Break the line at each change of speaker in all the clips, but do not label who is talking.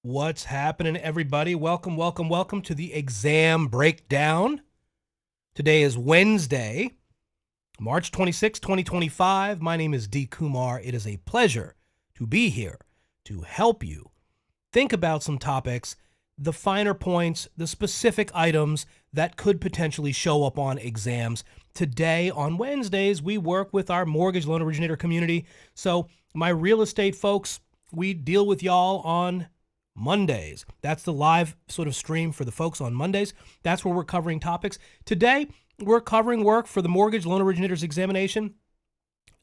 What's happening, everybody? Welcome, welcome, welcome to the exam breakdown. Today is Wednesday, March 26, 2025. My name is D. Kumar. It is a pleasure to be here to help you think about some topics, the finer points, the specific items that could potentially show up on exams. Today, on Wednesdays, we work with our mortgage loan originator community. So, my real estate folks, we deal with y'all on Mondays. That's the live sort of stream for the folks on Mondays. That's where we're covering topics. Today, we're covering work for the mortgage loan originators examination.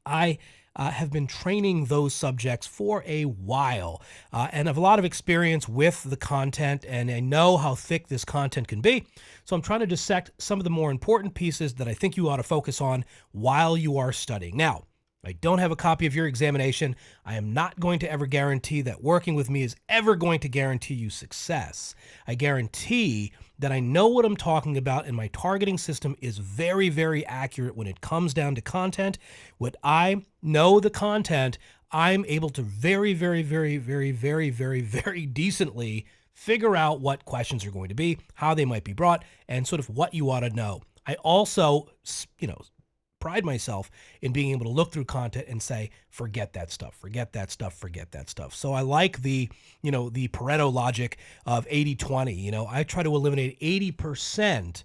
I have been training those subjects for a while and have a lot of experience with the content, and I know how thick this content can be. So I'm trying to dissect some of the more important pieces that I think you ought to focus on while you are studying. Now, I don't have a copy of your examination. I am not going to ever guarantee that working with me is ever going to guarantee you success. I guarantee that I know what I'm talking about, and my targeting system is very, very accurate when it comes down to content. When I know the content, I'm able to very, very, very, very, very, very, very decently figure out what questions are going to be, how they might be brought, and sort of what you ought to know. I also, pride myself in being able to look through content and say, forget that stuff, forget that stuff, forget that stuff. So I like the Pareto logic of 80-20. I try to eliminate 80%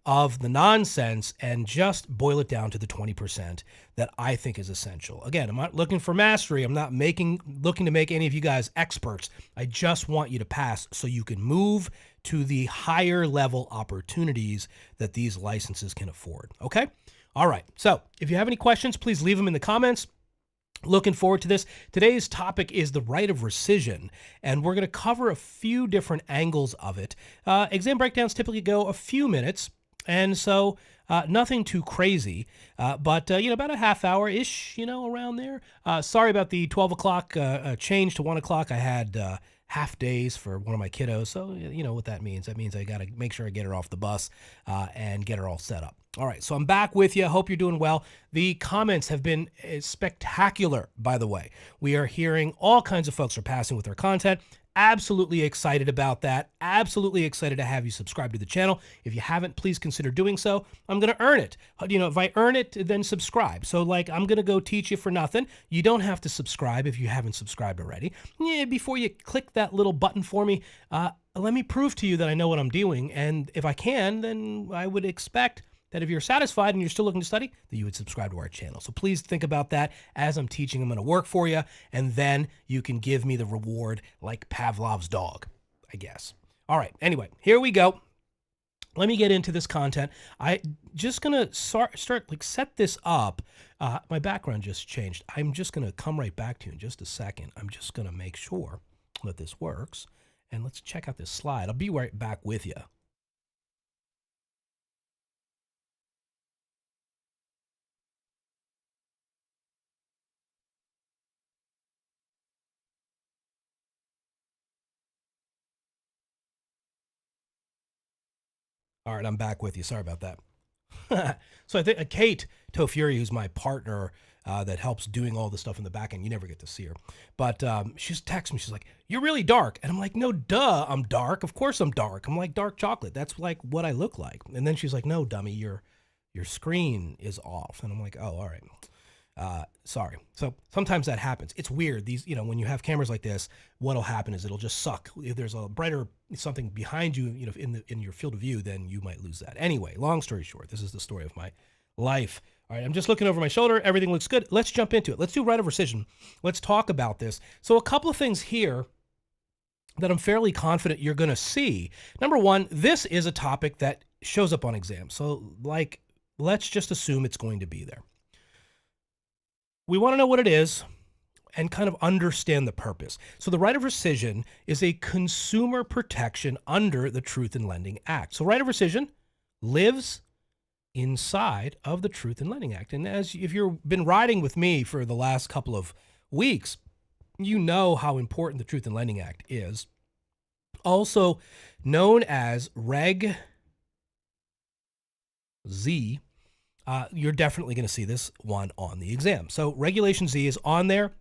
of the nonsense and just boil it down to the 20% that I think is essential. Again, I'm not looking for mastery. I'm not looking to make any of you guys experts. I just want you to pass so you can move to the higher level opportunities that these licenses can afford. Okay? All right, so if you have any questions, please leave them in the comments. Looking forward to this. Today's topic is the right of rescission, and we're going to cover a few different angles of it. Exam breakdowns typically go a few minutes, and so nothing too crazy, but about a half hour-ish, around there. Sorry about the 12 o'clock change to 1 o'clock. I had half days for one of my kiddos, so you know what that means. That means I got to make sure I get her off the bus and get her all set up. All right, so I'm back with you. Hope you're doing well. The comments have been spectacular, by the way. We are hearing all kinds of folks are passing with our content. Absolutely excited about that. Absolutely excited to have you subscribe to the channel. If you haven't, please consider doing so. I'm going to earn it. If I earn it, then subscribe. So I'm going to go teach you for nothing. You don't have to subscribe if you haven't subscribed already. Before you click that little button for me, let me prove to you that I know what I'm doing. And if I can, then I would expect that if you're satisfied and you're still looking to study, that you would subscribe to our channel. So please think about that as I'm teaching. I'm going to work for you, and then you can give me the reward like Pavlov's dog, I guess. All right, anyway, here we go. Let me get into this content. I just going to set this up. My background just changed. I'm just going to come right back to you in just a second. I'm just going to make sure that this works, and let's check out this slide. I'll be right back with you. All right, I'm back with you. Sorry about that. So I think Kate Tofuri, who's my partner that helps doing all the stuff in the back end, you never get to see her, but she's texting me. She's like, "You're really dark," and I'm like, "No, duh, I'm dark. Of course I'm dark. I'm like dark chocolate. That's like what I look like." And then she's like, "No, dummy, your screen is off," and I'm like, "Oh, all right." Sorry. So sometimes that happens. It's weird. These, when you have cameras like this, what'll happen is it'll just suck. If there's a brighter something behind you, in your field of view, then you might lose that. Anyway, long story short, this is the story of my life. All right, I'm just looking over my shoulder. Everything looks good. Let's jump into it. Let's do right of rescission. Let's talk about this. So a couple of things here that I'm fairly confident you're going to see. Number one, this is a topic that shows up on exams. So let's just assume it's going to be there. We want to know what it is and kind of understand the purpose. So the right of rescission is a consumer protection under the Truth in Lending Act. So right of rescission lives inside of the Truth in Lending Act. And if you've been riding with me for the last couple of weeks, you know how important the Truth in Lending Act is. Also known as Reg Z. You're definitely going to see this one on the exam. So Regulation Z is on there.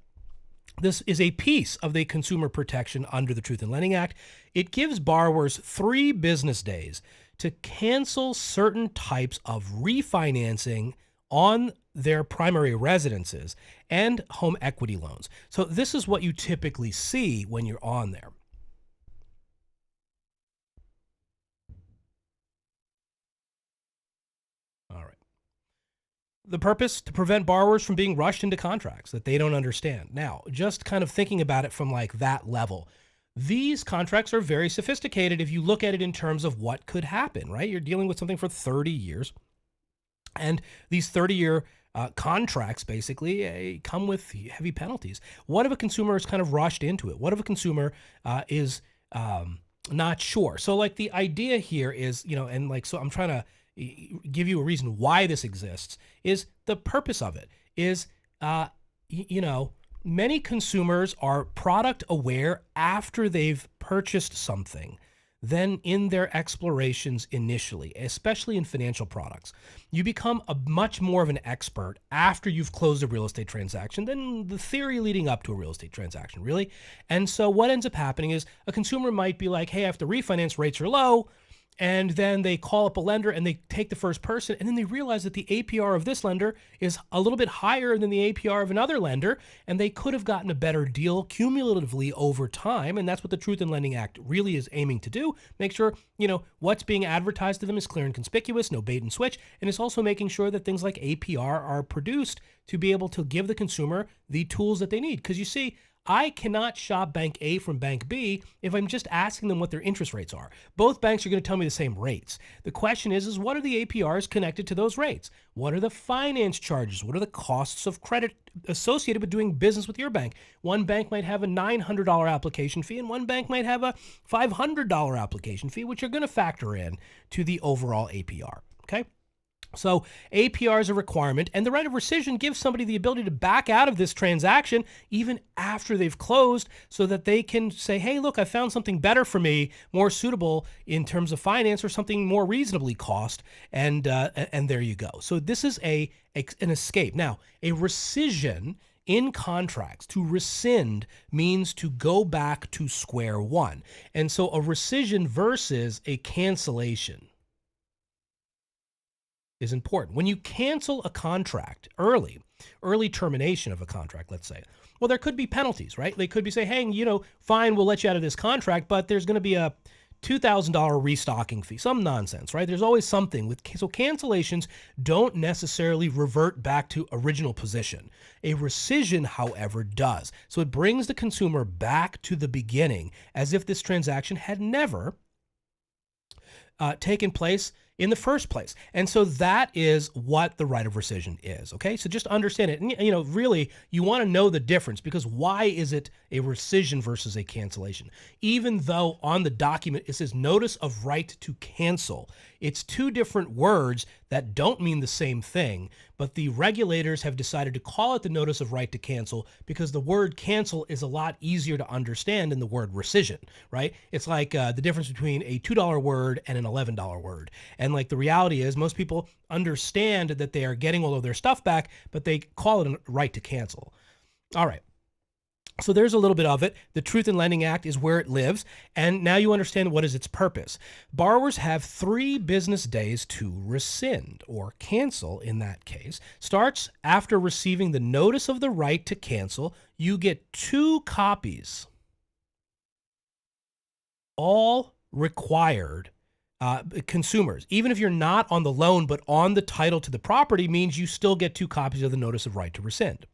This is a piece of the consumer protection under the Truth in Lending Act. It gives borrowers 3 business days to cancel certain types of refinancing on their primary residences and home equity loans. So this is what you typically see when you're on there. All right. The purpose, to prevent borrowers from being rushed into contracts that they don't understand. Now, just kind of thinking about it from like that level, these contracts are very sophisticated if you look at it in terms of what could happen, right? You're dealing with something for 30 years. And these 30-year contracts basically come with heavy penalties. What if a consumer is kind of rushed into it? What if a consumer is not sure? So like the idea here is, and like, so I'm trying to give you a reason why this exists, is the purpose of it is, many consumers are product aware after they've purchased something than in their explorations initially, especially in financial products. You become a much more of an expert after you've closed a real estate transaction than the theory leading up to a real estate transaction, really. And so what ends up happening is a consumer might be like, hey, I have to refinance, rates are low. And then they call up a lender and they take the first person, and then they realize that the APR of this lender is a little bit higher than the APR of another lender, and they could have gotten a better deal cumulatively over time. And that's what the Truth in Lending Act really is aiming to do. Make sure, what's being advertised to them is clear and conspicuous, no bait and switch. And it's also making sure that things like APR are produced to be able to give the consumer the tools that they need. Because you see, I cannot shop Bank A from Bank B if I'm just asking them what their interest rates are. Both banks are going to tell me the same rates. The question is what are the APRs connected to those rates? What are the finance charges? What are the costs of credit associated with doing business with your bank? One bank might have a $900 application fee, and one bank might have a $500 application fee, which are going to factor in to the overall APR. Okay? So APR is a requirement, and the right of rescission gives somebody the ability to back out of this transaction even after they've closed, so that they can say, hey, look, I found something better for me, more suitable in terms of finance, or something more reasonably cost, and there you go. So this is an escape. Now, a rescission in contracts, to rescind means to go back to square one. And so a rescission versus a cancellation is important. When you cancel a contract early termination of a contract, let's say, well, there could be penalties, right? They could be saying, hey, fine, we'll let you out of this contract, but there's going to be a $2,000 restocking fee, some nonsense, right? There's always something so cancellations don't necessarily revert back to original position. A rescission, however, does. So it brings the consumer back to the beginning as if this transaction had never taken place in the first place. And so that is what the right of rescission is, okay? So just understand it. And, really, you want to know the difference, because why is it a rescission versus a cancellation? Even though on the document it says notice of right to cancel, it's two different words that don't mean the same thing, but the regulators have decided to call it the notice of right to cancel because the word cancel is a lot easier to understand than the word rescission, right? It's like the difference between a $2 word and an $11 word. And like the reality is most people understand that they are getting all of their stuff back, but they call it a right to cancel. All right. So there's a little bit of it. The Truth in Lending Act is where it lives. And now you understand what is its purpose. Borrowers have 3 business days to rescind, or cancel in that case. Starts after receiving the notice of the right to cancel. You get 2 copies, all required. Consumers, even if you're not on the loan but on the title to the property, means you still get 2 copies of the notice of right to rescind.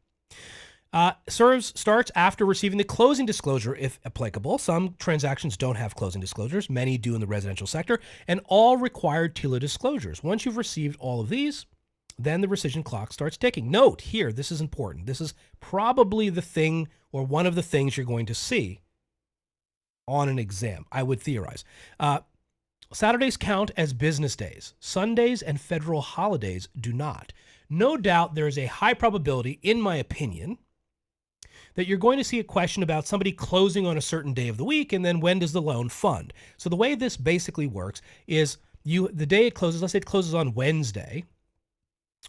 Starts after receiving the closing disclosure, if applicable. Some transactions don't have closing disclosures. Many do in the residential sector, and all required TILA disclosures. Once you've received all of these, then the rescission clock starts ticking. Note here, this is important. This is probably the thing, or one of the things you're going to see on an exam, I would theorize. Saturdays count as business days. Sundays and federal holidays do not. No doubt there is a high probability, in my opinion, that you're going to see a question about somebody closing on a certain day of the week, and then when does the loan fund? So the way this basically works is the day it closes, let's say it closes on Wednesday,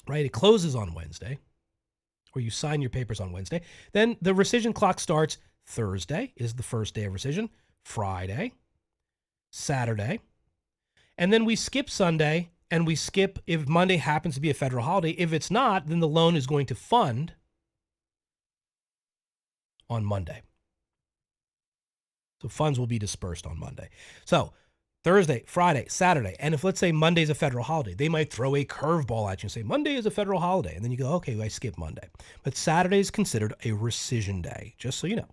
right? It closes on Wednesday, or you sign your papers on Wednesday. Then the rescission clock starts Thursday is the first day of rescission, Friday, Saturday, and then we skip Sunday, and we skip if Monday happens to be a federal holiday. If it's not, then the loan is going to fund on Monday. So funds will be dispersed on Monday. So Thursday, Friday, Saturday, and if let's say Monday's a federal holiday, they might throw a curveball at you and say Monday is a federal holiday, and then you go, okay, I skip Monday. But Saturday is considered a rescission day, just so you know.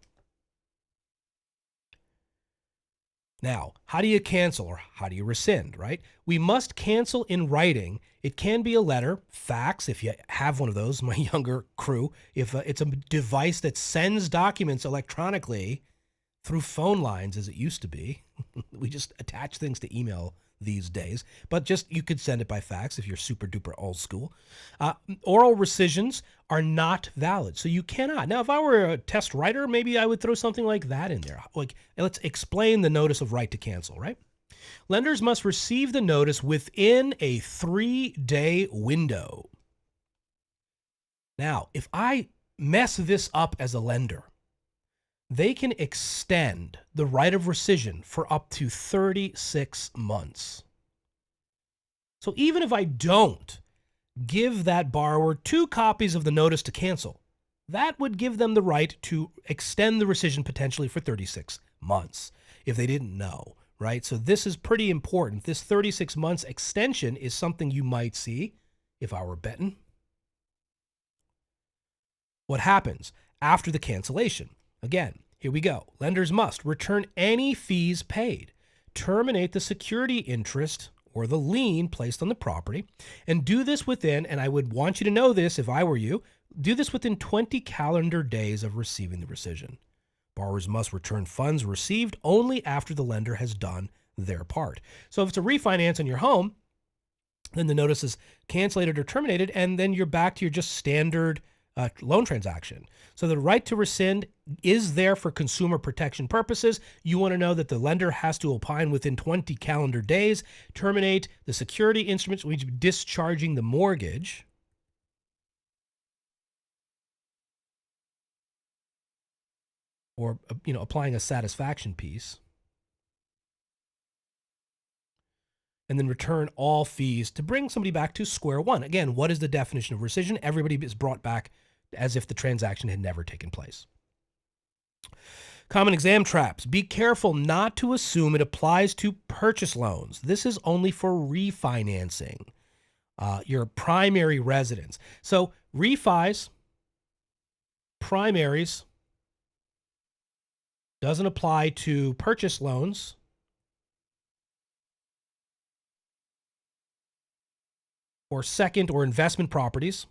Now, how do you cancel or how do you rescind, right? We must cancel in writing. It can be a letter, fax, if you have one of those, my younger crew. If it's a device that sends documents electronically through phone lines as it used to be. We just attach things to email these days, but just you could send it by fax if you're super duper old school. Oral rescissions are not valid, so you cannot. Now, if I were a test writer, maybe I would throw something like that in there. Like, let's explain the notice of right to cancel, right? Lenders must receive the notice within a 3-day window. Now, if I mess this up as a lender, they can extend the right of rescission for up to 36 months. So even if I don't give that borrower 2 copies of the notice to cancel, that would give them the right to extend the rescission potentially for 36 months if they didn't know, right? So this is pretty important. This 36 months extension is something you might see if I were betting. What happens after the cancellation? Again, here we go. Lenders must return any fees paid, terminate the security interest or the lien placed on the property, and do this within, and I would want you to know this if I were you, do this within 20 calendar days of receiving the rescission. Borrowers must return funds received only after the lender has done their part. So if it's a refinance on your home, then the notice is canceled or terminated, and then you're back to your just standard loan transaction. So the right to rescind is there for consumer protection purposes. You want to know that the lender has to opine within 20 calendar days, terminate the security instruments, which is discharging the mortgage, or applying a satisfaction piece, and then return all fees to bring somebody back to square one. Again, what is the definition of rescission? Everybody is brought back as if the transaction had never taken place. Common exam traps. Be careful not to assume it applies to purchase loans. This is only for refinancing your primary residence. So refis, primaries, doesn't apply to purchase loans. Or second or investment properties.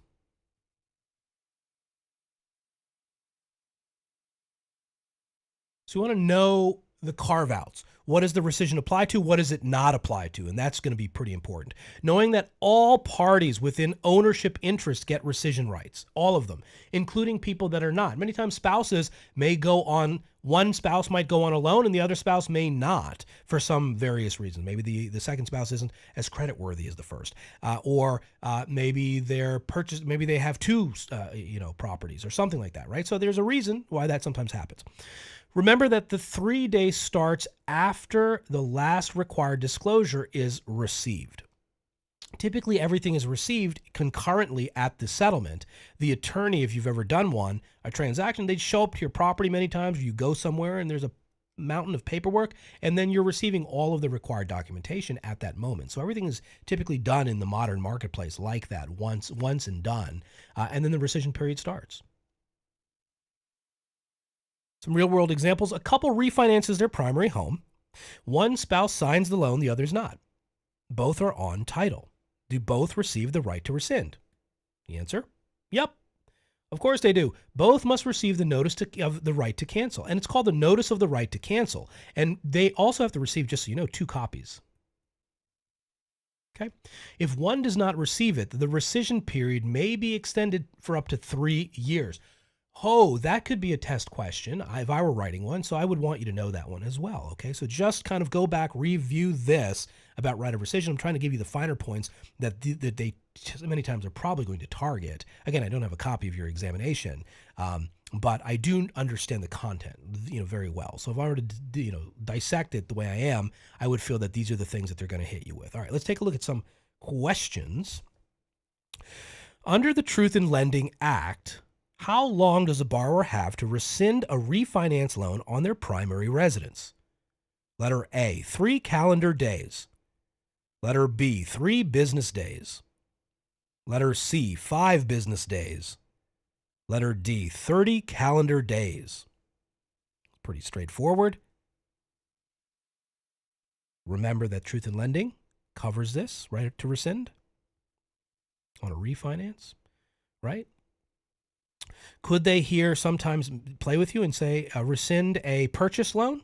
So you want to know the carve-outs. What does the rescission apply to? What does it not apply to? And that's going to be pretty important. Knowing that all parties within ownership interest get rescission rights, all of them, including people that are not. Many times spouses may go on, one spouse might go on a loan and the other spouse may not for some various reasons. Maybe the second spouse isn't as creditworthy as the first, or maybe maybe they have 2 properties or something like that, right? So there's a reason why that sometimes happens. Remember that the 3 days starts after the last required disclosure is received. Typically, everything is received concurrently at the settlement. The attorney, if you've ever done a transaction, they'd show up to your property many times. You go somewhere and there's a mountain of paperwork, and then you're receiving all of the required documentation at that moment. So everything is typically done in the modern marketplace like that, once and done, and then the rescission period starts. Some real-world examples. A couple refinances their primary home. One spouse signs the loan, the other's not. Both are on title. Do both receive the right to rescind? The answer? Yep. Of course they do. Both must receive the notice of the right to cancel, and it's called the notice of the right to cancel. And they also have to receive, just so you know, 2 copies. Okay? If one does not receive it, the rescission period may be extended for up to 3 years. Oh, that could be a test question if I were writing one, so I would want you to know that one as well, okay? So just kind of go back, review this about right of rescission. I'm trying to give you the finer points that they many times are probably going to target. Again, I don't have a copy of your examination, but I do understand the content, very well. So if I were to, dissect it the way I am, I would feel that these are the things that they're going to hit you with. All right, let's take a look at some questions. Under the Truth in Lending Act, how long does a borrower have to rescind a refinance loan on their primary residence? Letter A, 3 calendar days. Letter B, 3 business days. Letter C, 5 business days. Letter D, 30 calendar days. Pretty straightforward. Remember that Truth in Lending covers this, right to rescind on a refinance, right? Could they here sometimes play with you and say, rescind a purchase loan?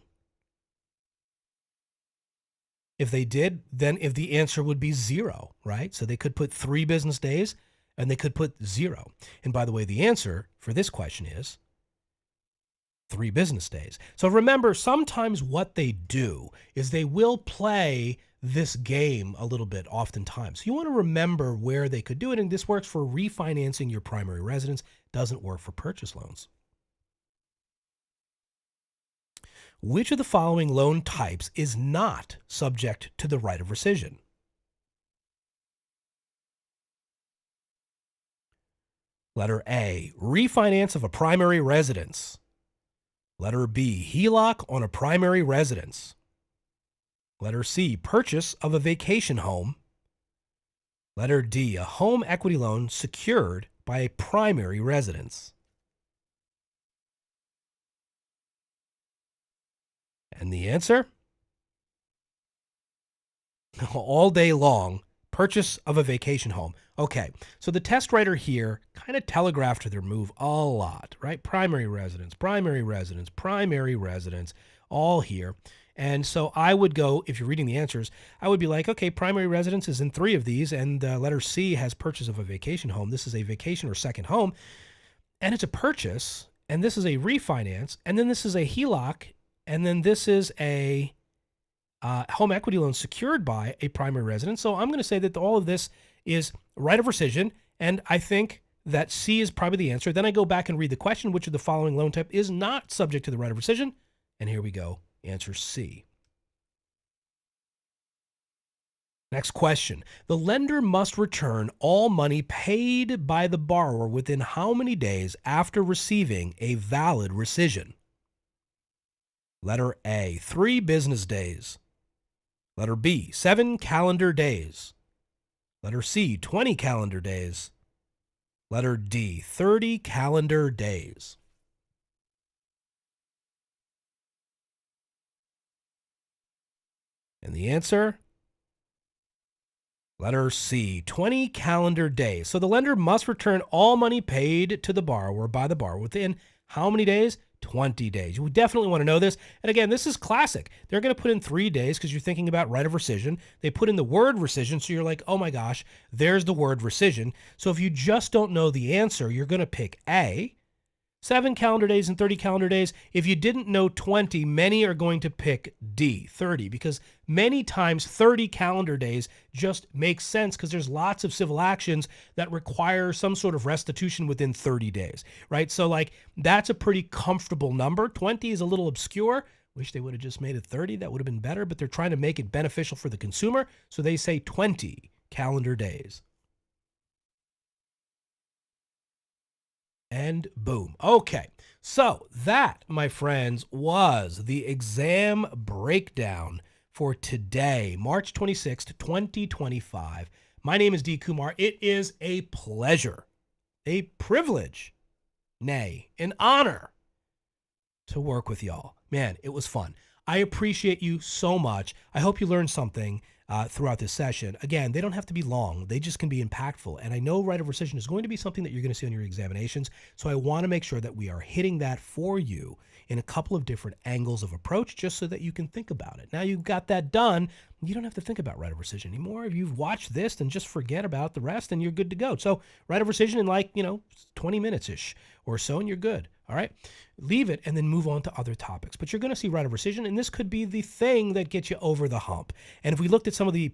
If they did, then if the answer would be 0, right? So they could put 3 business days and they could put 0. And by the way, the answer for this question is 3 business days. So remember, sometimes what they do is they will play this game a little bit oftentimes. So you want to remember where they could do it. And this works for refinancing your primary residence, doesn't work for purchase loans. Which of the following loan types is not subject to the right of rescission? Letter A, refinance of a primary residence. Letter B, HELOC on a primary residence. Letter C, purchase of a vacation home. Letter D, a home equity loan secured by a primary residence. And the answer? All day long, purchase of a vacation home. Okay, so the test writer here kind of telegraphed their move a lot, right? Primary residence, all here. And so I would go, if you're reading the answers, I would be like, okay, primary residence is in 3 of these, and letter C has purchase of a vacation home. This is a vacation or second home, and it's a purchase, and this is a refinance, and then this is a HELOC, and then this is a home equity loan secured by a primary residence. So I'm going to say that all of this is right of rescission, and I think that C is probably the answer. Then I go back and read the question, which of the following loan type is not subject to the right of rescission? And here we go. Answer C. Next question. The lender must return all money paid by the borrower within how many days after receiving a valid rescission? Letter A, 3 business days. Letter B, 7 calendar days. Letter C, 20 calendar days. Letter D, 30 calendar days. And the answer? Letter C, 20 calendar days. So the lender must return all money paid to the borrower by the borrower within how many days? 20 days. You definitely want to know this. And again, this is classic. They're going to put in 3 days because you're thinking about right of rescission. They put in the word rescission, so you're like, oh my gosh, there's the word rescission. So if you just don't know the answer, you're going to pick A, 7 calendar days and 30 calendar days. If you didn't know 20, many are going to pick D, 30, because many times 30 calendar days just makes sense because there's lots of civil actions that require some sort of restitution within 30 days, right? So like that's a pretty comfortable number. 20 is a little obscure. Wish they would have just made it 30. That would have been better, but they're trying to make it beneficial for the consumer. So they say 20 calendar days. And boom. Okay, so that, my friends, was the exam breakdown for today, March 26th, 2025. My name is D. Kumar. It is a pleasure, a privilege, nay, an honor to work with y'all. Man, it was fun. I appreciate you so much. I hope you learned something throughout this session. Again, they don't have to be long. They just can be impactful. And I know right of rescission is going to be something that you're going to see on your examinations. So I want to make sure that we are hitting that for you in a couple of different angles of approach, just so that you can think about it. Now you've got that done, you don't have to think about right of rescission anymore. If you've watched this, then just forget about the rest and you're good to go. So right of rescission in like, 20 minutes-ish or so, and you're good. All right, leave it and then move on to other topics. But you're going to see right of rescission, and this could be the thing that gets you over the hump. And if we looked at some of the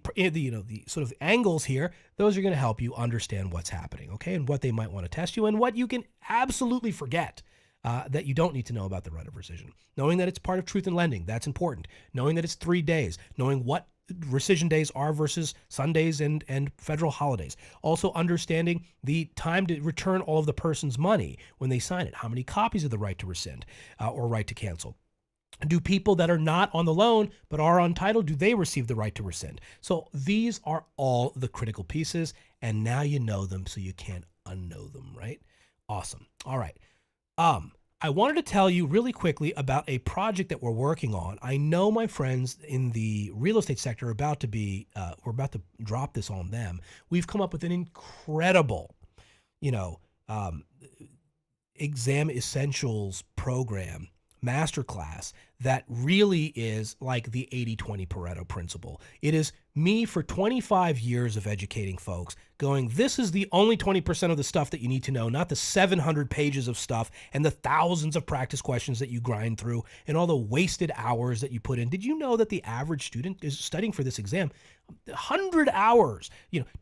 sort of angles here, those are going to help you understand what's happening, okay, and what they might want to test you and what you can absolutely forget that you don't need to know about the right of rescission. Knowing that it's part of truth in lending, that's important. Knowing that it's 3 days. Knowing what rescission days are versus Sundays and federal holidays. Also understanding the time to return all of the person's money when they sign it. How many copies of the right to rescind or right to cancel? Do people that are not on the loan but are on title, do they receive the right to rescind? So these are all the critical pieces, and now you know them so you can't unknow them, right? Awesome. All right. I wanted to tell you really quickly about a project that we're working on. I know my friends in the real estate sector are about to we're about to drop this on them. We've come up with an incredible, exam essentials program, Masterclass, that really is like the 80-20 Pareto principle. It is me for 25 years of educating folks going, this is the only 20% of the stuff that you need to know, not the 700 pages of stuff and the thousands of practice questions that you grind through and all the wasted hours that you put in. Did you know that the average student is studying for this exam 100 hours,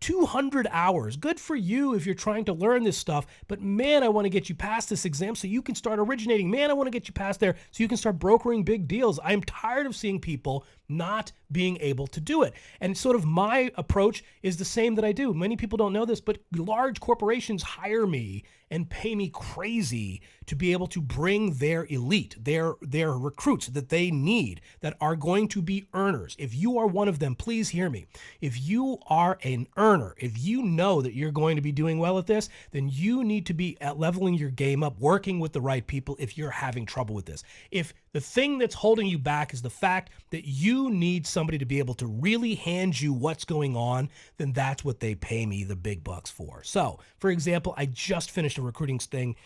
200 hours? Good for you if you're trying to learn this stuff. But man, I want to get you past this exam so you can start originating. Man, I want to get you past there so you can start brokering big deals. I'm tired of seeing people not being able to do it. And sort of my approach is the same that I do. Many people don't know this, but large corporations hire me and pay me crazy to be able to bring their elite, their recruits that they need, that are going to be earners. If you are one of them, please hear me. If you are an earner, if you know that you're going to be doing well at this, then you need to be leveling your game up, working with the right people if you're having trouble with this. If the thing that's holding you back is the fact that you need somebody to be able to really hand you what's going on, then that's what they pay me the big bucks for. So, for example, I just finished a recruiting thing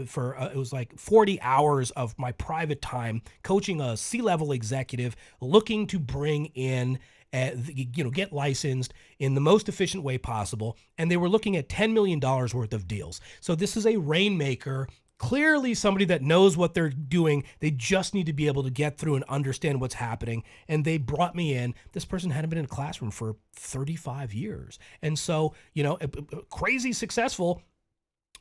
for it was like 40 hours of my private time coaching a C-level executive looking to bring in get licensed in the most efficient way possible. And they were looking at $10 million worth of deals. So this is a rainmaker. Clearly somebody that knows what they're doing. They just need to be able to get through and understand what's happening. And they brought me in. This person hadn't been in a classroom for 35 years. And so, crazy successful,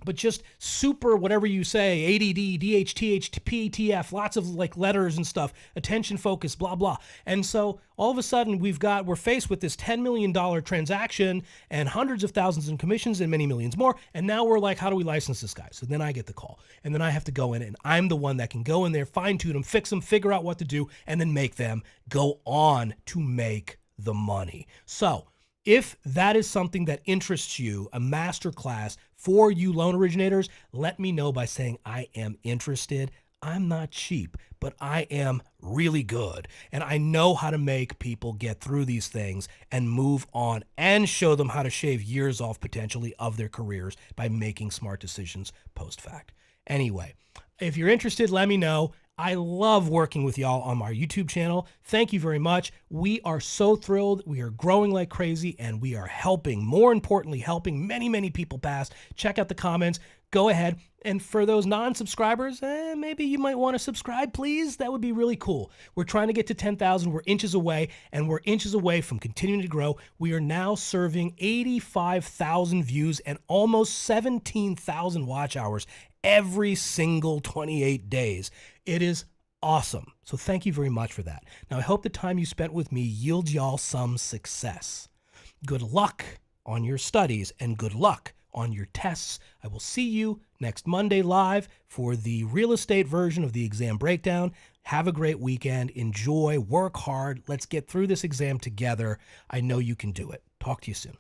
but just super, whatever you say, ADD, DHT, PTF, lots of like letters and stuff, attention focus, blah, blah. And so all of a sudden we're faced with this $10 million transaction and hundreds of thousands in commissions and many millions more. And now we're like, how do we license this guy? So then I get the call, and then I have to go in, and I'm the one that can go in there, fine tune them, fix them, figure out what to do, and then make them go on to make the money. So if that is something that interests you, a masterclass for you loan originators, let me know by saying I am interested. I'm not cheap, but I am really good. And I know how to make people get through these things and move on and show them how to shave years off potentially of their careers by making smart decisions post-fact. Anyway, if you're interested, let me know. I love working with y'all on my YouTube channel. Thank you very much. We are so thrilled. We are growing like crazy, and we are helping, more importantly, helping many, many people pass. Check out the comments. Go ahead. And for those non-subscribers, maybe you might want to subscribe, please. That would be really cool. We're trying to get to 10,000. We're inches away, and we're inches away from continuing to grow. We are now serving 85,000 views and almost 17,000 watch hours every single 28 days. It is awesome. So thank you very much for that. Now, I hope the time you spent with me yields y'all some success. Good luck on your studies and good luck on your tests. I will see you next Monday live for the real estate version of the exam breakdown. Have a great weekend. Enjoy, work hard. Let's get through this exam together. I know you can do it. Talk to you soon.